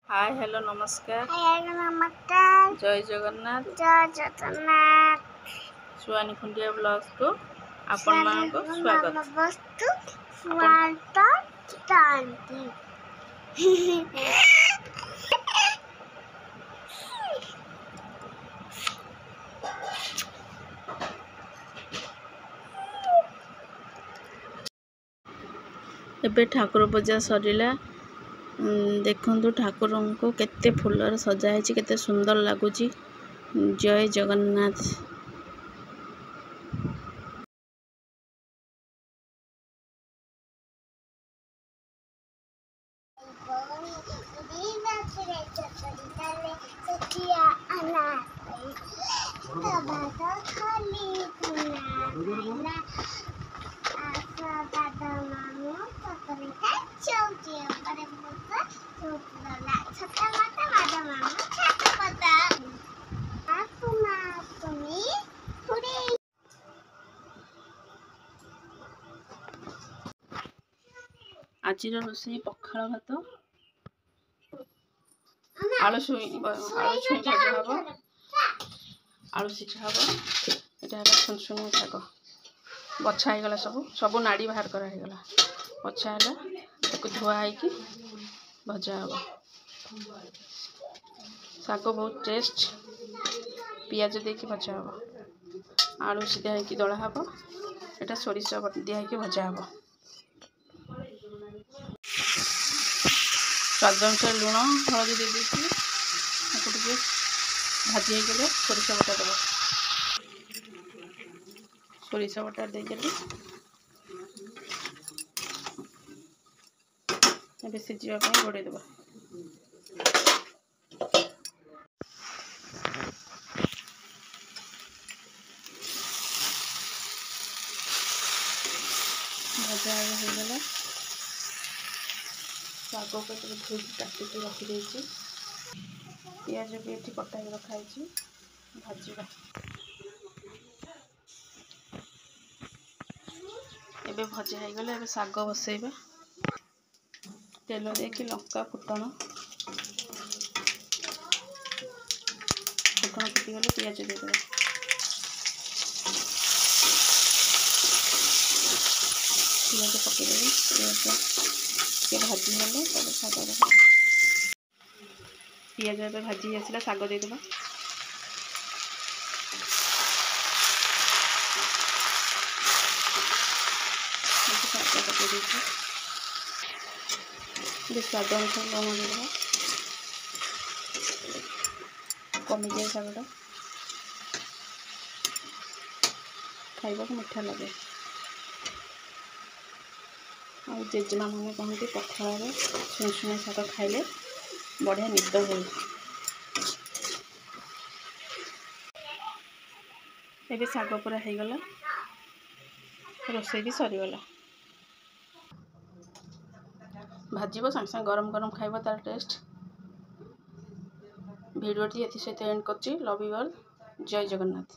Hi hello नमस्कार जय जगन्नाथ सुहानी खुंडिया blogs को आपण मानको स्वागत। एबे ठाकुर पूजा सरिला। देखंतु ठाकुर को केते फुलर सजा है, केते सुंदर लगुच। जय जगन्नाथ। आज रोषे पखाल भात आलू छुई भजा हम, आलू सिझा हम। यहाँ सुनसुनिया शाग बछा होगला, सब नाड़ी बाहर करागला, बछा है धुआ हो भजा हम। शाग बहुत टेस्ट, पियाज देकी भजा हम। आलू सीधा हो दला हम, यहाँ सोरिष दिया भजा हम। स्वाद अनुसार लुण हलदी दे दी भाजी होगले सोरिष बटा देव। सोरिष बटा देदेली ए सीझापी घोड़े देव। भजा होगला शाग को धोई काटिकी रखी, पियाज भी ये कटा रखाई भाजवा। एबे भजा होगला, एबे शाग बसैबा। तेल देके लंका फुटण फुटिगले पियाज देदेबा। पियाज पकईदेवी, पियाज भाजी हेले शाग पियाज ए भाजी आसला, शाग देदेबा। शाग पकई स्वाद अनुसार लुण देदेबा, कमी जाए शागटा खाइबा मीठा लगे। और जेजेमा मैंने कहते पखाल सुनसुनिया शाग खाइले बढ़िया निद हो। ये शाग पूरा होगला, रोषे भी सरीगला। भाजब सागे सागे गरम गरम खाइब, तार टेस्ट। वीडियो ये सहित एंड कर। Love you all. जय जगन्नाथ।